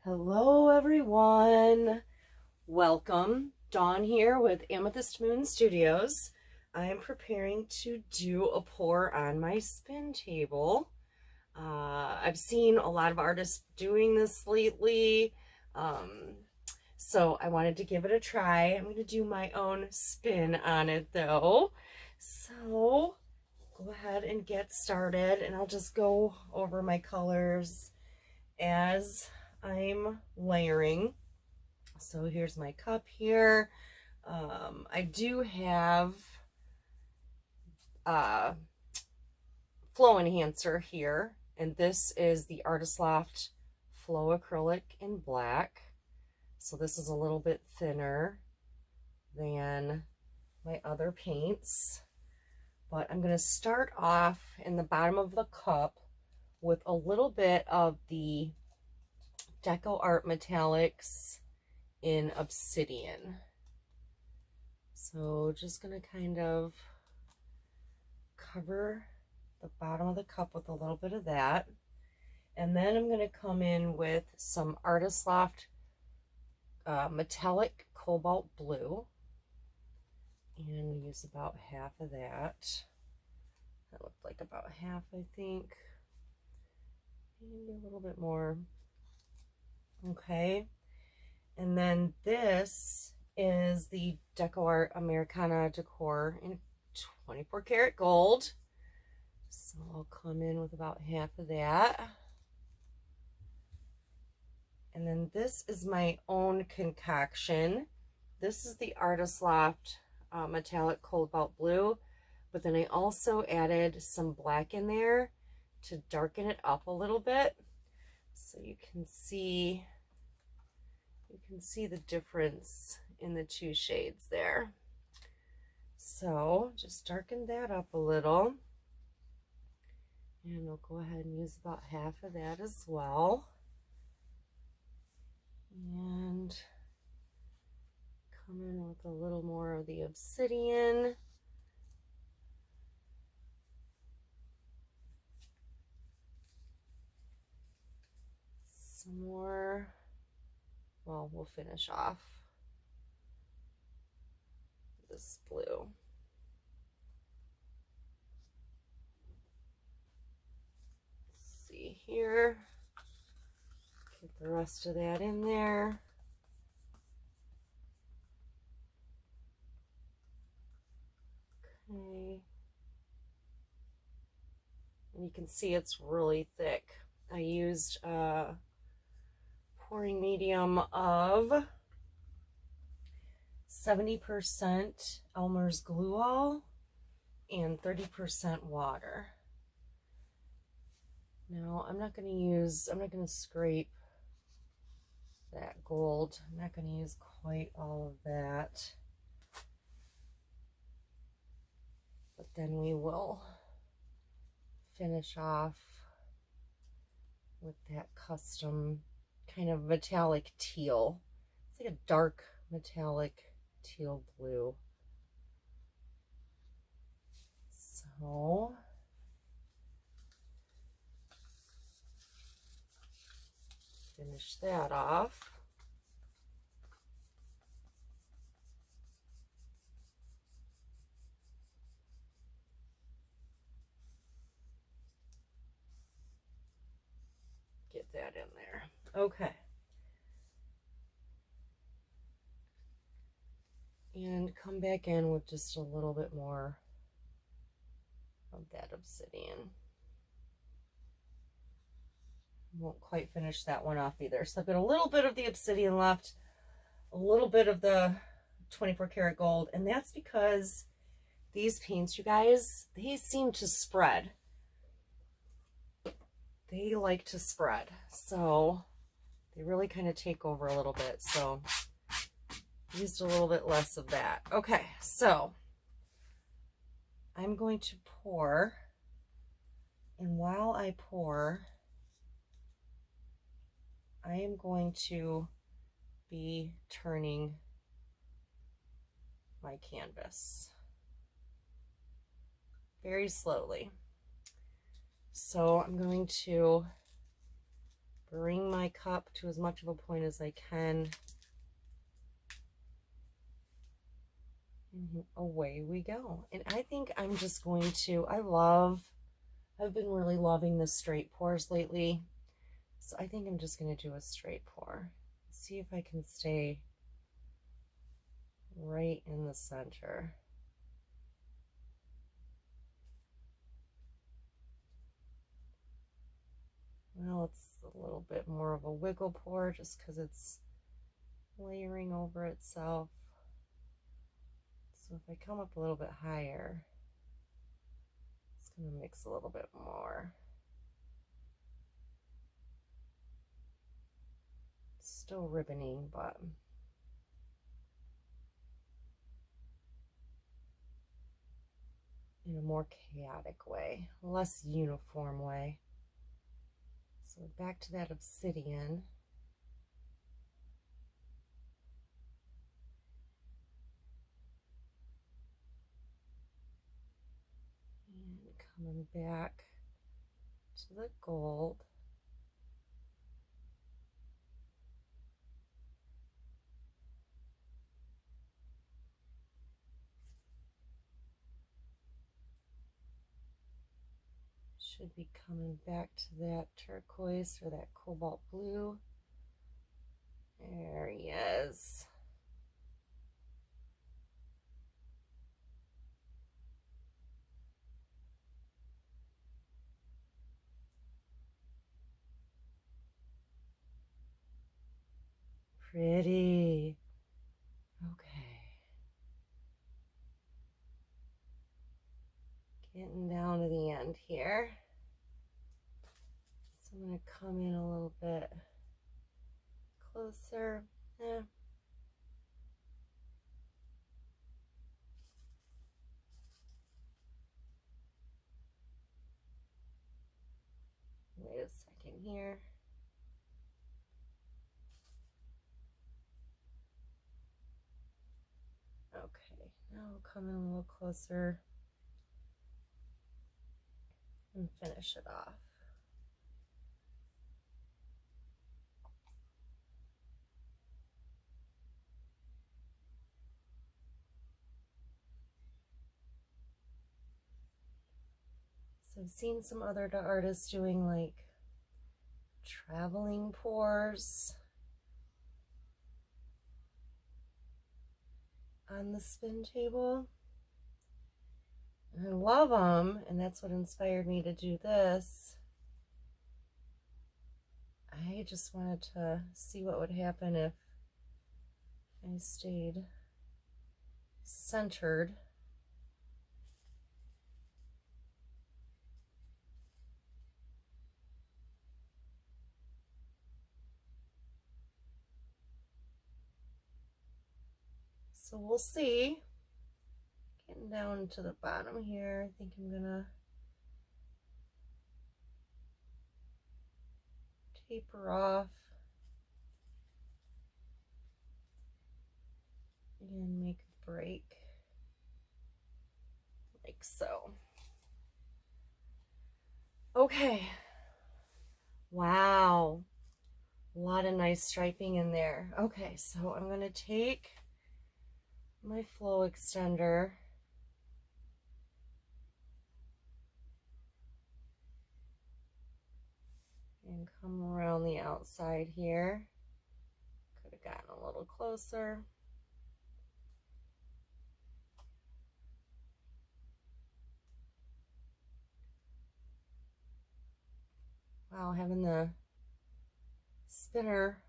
Hello everyone, welcome. Dawn here with Amethyst Moon Studios. I am preparing to do a pour on my spin table. I've seen a lot of artists doing this lately, so I wanted to give it a try. I'm going to do my own spin on it though, so go ahead and get started, and I'll just go over my colors as I'm layering. So here's my cup here. I do have flow enhancer here, and this is the Loft Flow Acrylic in Black. So this is a little bit thinner than my other paints, but I'm going to start off in the bottom of the cup with a little bit of the Deco Art Metallics in Obsidian. So just going to kind of cover the bottom of the cup with a little bit of that. And then I'm going to come in with some Artist Loft Metallic Cobalt Blue. And use about half of that. That looked like about half, I think. Maybe a little bit more. Okay, and then this is the Deco Americana Decor in 24 karat gold. So I'll come in with about half of that. And then this is my own concoction. This is the Artist Loft Metallic Cobalt Blue, but then I also added some black in there to darken it up a little bit. So you can see the difference in the two shades there. So just darken that up a little. And I'll go ahead and use about half of that as well. And come in with a little more of the obsidian. Some more. Well, we'll finish off this blue. Let's see here. Get the rest of that in there. Okay. And you can see it's really thick. I used pouring medium of 70% Elmer's glue all and 30% water. Now I'm not going to scrape that gold. I'm not going to use quite all of that, but then we will finish off with that custom kind of metallic teal. It's like a dark metallic teal blue. So finish that off. Get that in there. Okay. And come back in with just a little bit more of that obsidian. Won't quite finish that one off either. So I've got a little bit of the obsidian left, a little bit of the 24 karat gold, and that's because these paints, you guys, they seem to spread. They like to spread, so they really kind of take over a little bit. So used a little bit less of that. Okay, so I'm going to pour, and while I pour, I am going to be turning my canvas very slowly. So I'm going to bring my cup to as much of a point as I can. And away we go. And I think I'm just going to, I've been really loving the straight pours lately. So I think I'm just going to do a straight pour. See if I can stay right in the center. Well, it's a little bit more of a wiggle pour just because it's layering over itself. So if I come up a little bit higher, it's going to mix a little bit more. Still ribboning, but in a more chaotic way, less uniform way. So back to that obsidian. And coming back to the gold. Should be coming back to that turquoise or that cobalt blue. There he is. Pretty. Okay. Getting down to the end here. So I'm going to come in a little bit closer. Wait a second here. Okay, now we'll come in a little closer and finish it off. So I've seen some other artists doing like traveling pours on the spin table. And I love them, and that's what inspired me to do this. I just wanted to see what would happen if I stayed centered. So we'll see. Getting down to the bottom here, I think I'm gonna taper off and make a break like so. Okay. Wow. A lot of nice striping in there. Okay, so I'm gonna take my flow extender and come around the outside here. Could have gotten a little closer. Wow, having the spinner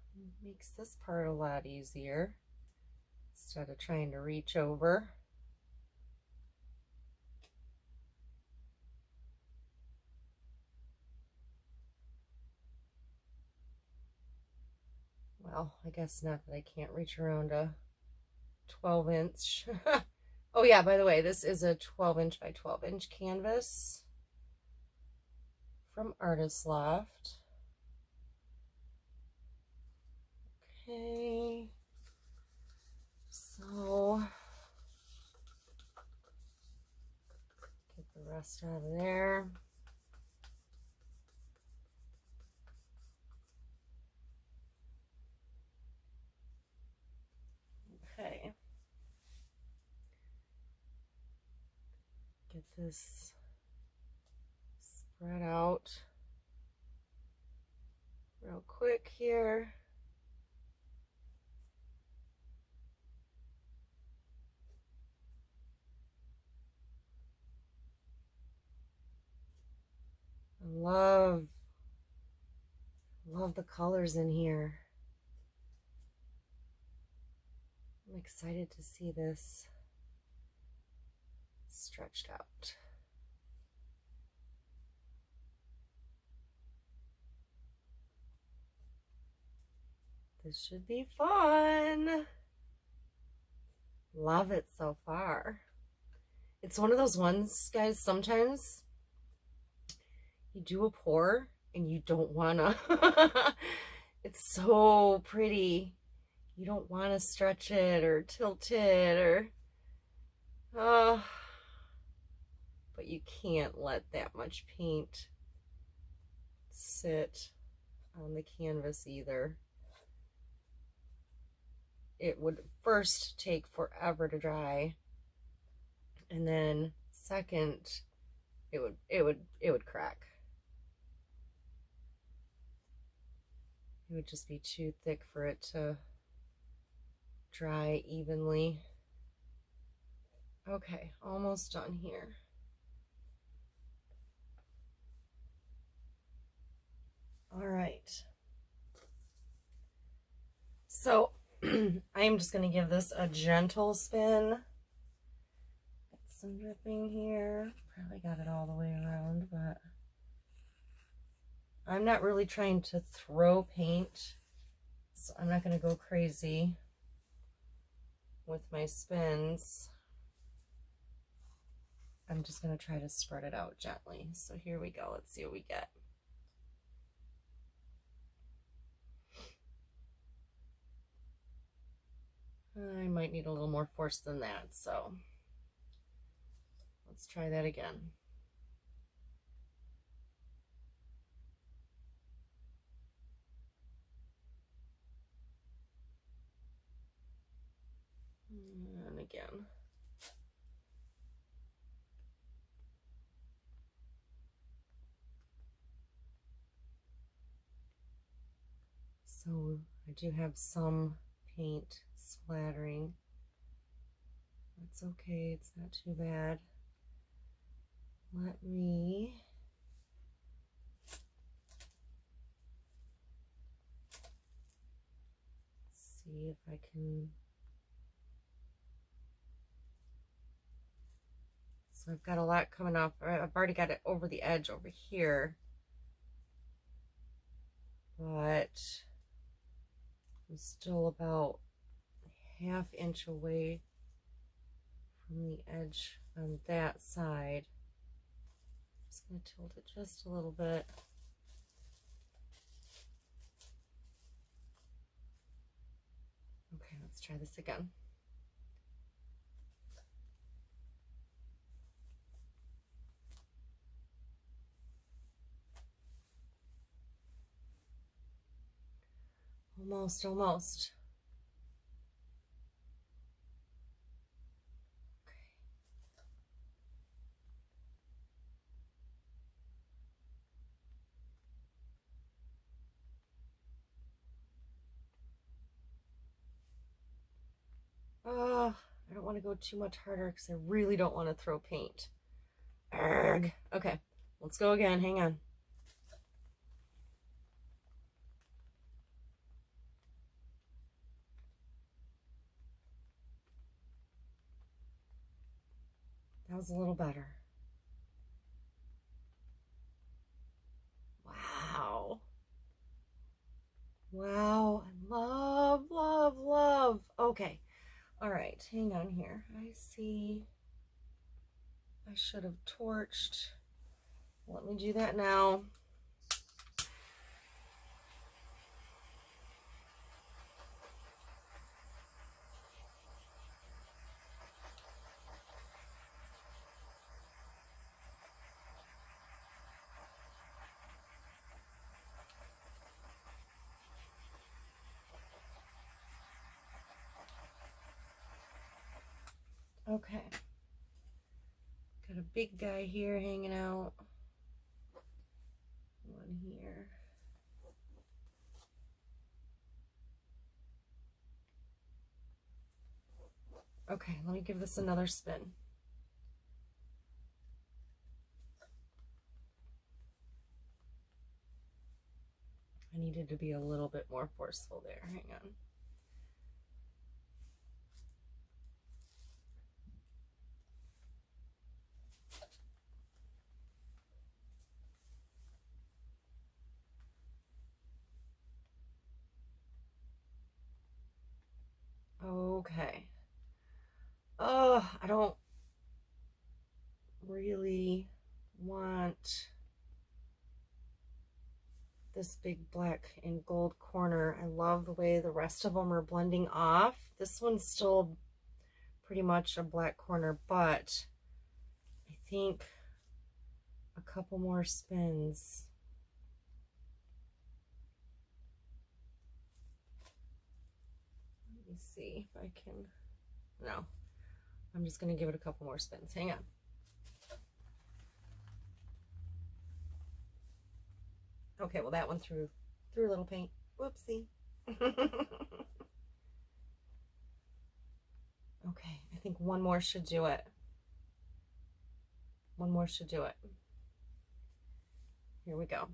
makes this part a lot easier instead of trying to reach over. Well, I guess not that I can't reach around a 12-inch. Oh yeah, by the way, this is a 12-inch by 12-inch canvas from Artist Loft. Okay, so get the rest out of there. this spread out real quick here. I love the colors in here. I'm excited to see this stretched out. This should be fun. Love it so far. It's one of those ones, guys, sometimes you do a pour and you don't wanna. It's so pretty. You don't want to stretch it or tilt it or but you can't let that much paint sit on the canvas either. It would first take forever to dry, and then second, it would crack. It would just be too thick for it to dry evenly. Okay, almost done here. All right. So I am just going to give this a gentle spin. Got some dripping here. Probably got it all the way around, but I'm not really trying to throw paint, so I'm not going to go crazy with my spins. I'm just going to try to spread it out gently. So here we go. Let's see what we get. I might need a little more force than that, so let's try that again. And again. So I do have some paint splattering. That's okay, it's not too bad. Let me see if I can. So I've got a lot coming off. I've already got it over the edge over here, but I'm still about ½ inch away from the edge on that side. I'm just going to tilt it just a little bit. Okay, let's try this again. Almost. Oh, I don't want to go too much harder because I really don't want to throw paint. Arrgh. Okay, let's go again. Hang on. That was a little better. Wow. Wow. I love. Okay. All right. Hang on here. I see. I should have torched. Let me do that now. Okay, got a big guy here hanging out. One here. Okay, let me give this another spin. I needed to be a little bit more forceful there. Hang on. Okay. Oh, I don't really want this big black and gold corner. I love the way the rest of them are blending off. This one's still pretty much a black corner, but I think a couple more spins. Let me see if I can. No, I'm just going to give it a couple more spins. Hang on. Okay, well that one threw a little paint. Whoopsie. Okay, I think one more should do it. One more should do it. Here we go.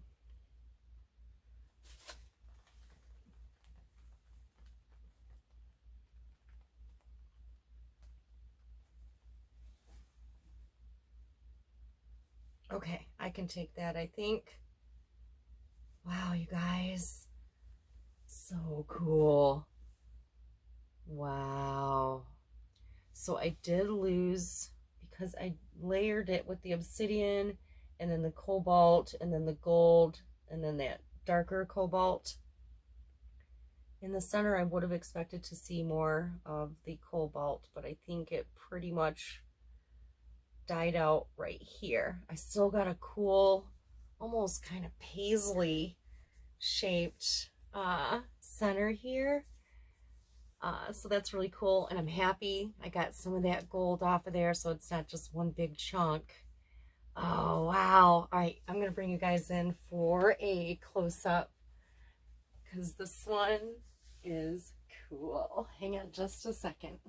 Okay, I can take that, I think. Wow, you guys. So cool. Wow. So I did lose because I layered it with the obsidian and then the cobalt and then the gold and then that darker cobalt. In the center, I would have expected to see more of the cobalt, but I think it pretty much died out right here. I still got a cool, almost kind of paisley shaped center here. So that's really cool, and I'm happy I got some of that gold off of there so it's not just one big chunk. Oh, wow. All right, I'm going to bring you guys in for a close-up because this one is cool. Hang on just a second.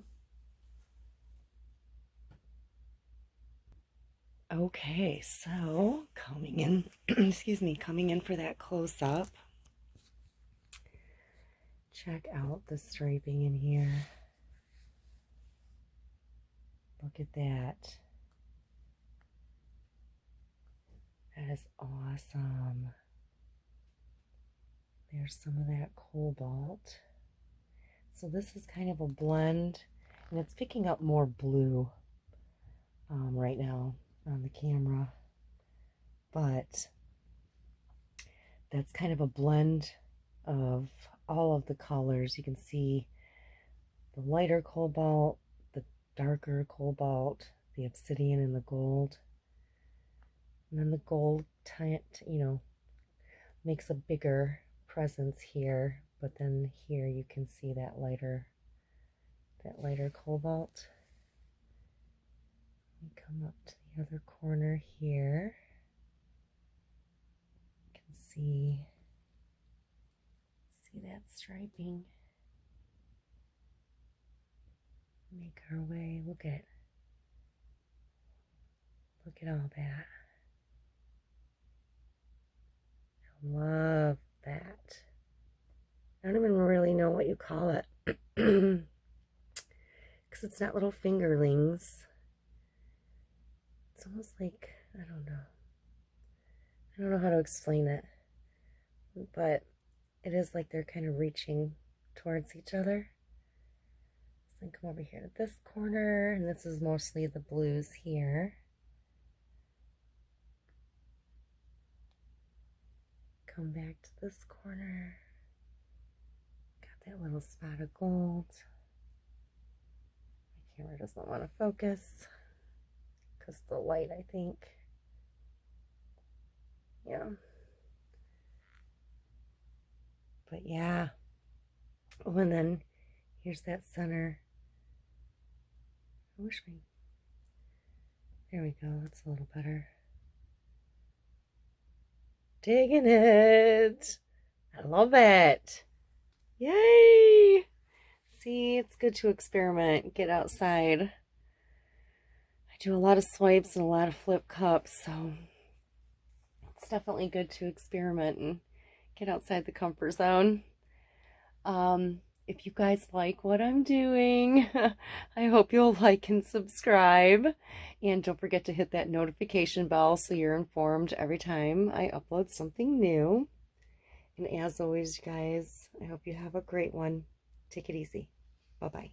Okay, so coming in, excuse me, coming in for that close-up. Check out the striping in here. Look at that. That is awesome. There's some of that cobalt. So this is kind of a blend, and it's picking up more blue right now on the camera. But that's kind of a blend of all of the colors. You can see the lighter cobalt, the darker cobalt, the obsidian and the gold. And then the gold tint, you know, makes a bigger presence here, but then here you can see that lighter cobalt. We come up to the other corner here. You can see that striping. Make our way. Look at all that. I love that. I don't even really know what you call it because it's not little fingerlings. It's almost like, I don't know how to explain it, but it is like they're kind of reaching towards each other. So then come over here to this corner, and this is mostly the blues here. Come back to this corner. Got that little spot of gold. My camera doesn't want to focus because the light, I think. Yeah. But yeah. Oh, and then here's that center. I wish There we go. That's a little better. Digging it. I love it. Yay! See, it's good to experiment, get outside. I do a lot of swipes and a lot of flip cups, so it's definitely good to experiment and get outside the comfort zone. If you guys like what I'm doing, I hope you'll like and subscribe. And don't forget to hit that notification bell so you're informed every time I upload something new. And as always, guys, I hope you have a great one. Take it easy. Bye-bye.